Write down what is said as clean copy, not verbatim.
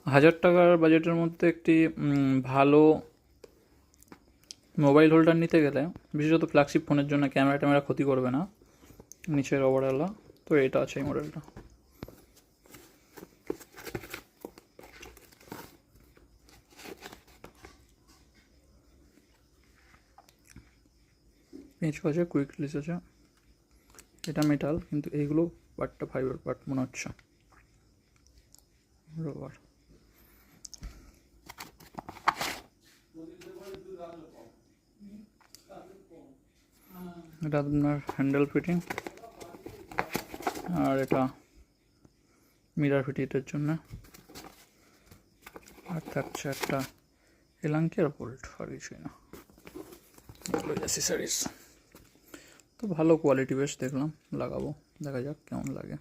1000 টাকার বাজেটের মধ্যে একটি ভালো মোবাইল হোল্ডার নিতে গেলে, বিশেষত ফ্ল্যাগশিপ ফোনের জন্য ক্যামেরা ট্যামেরা ক্ষতি করবে না, নিচের ওভারঅলা, তো এটা আছে এই মডেলটা। পেঁচও আছে, কুইক রিলিজ আছে। এটা মেটাল, কিন্তু এইগুলো পার্টটা ফাইবার পার্ট মনে হচ্ছে, রবার। এটা আপনার হ্যান্ডেল ফিটিং, আর এটা মিরার ফিটিংয়ের জন্য। আর থাকছে একটা এলাঙ্কি আর বোল্ট, আর কিছুই না, এগুলো অ্যাসেসরিজ। তো ভালো কোয়ালিটি, বেশ দেখলাম, লাগাবো, দেখা যাক কেমন লাগে।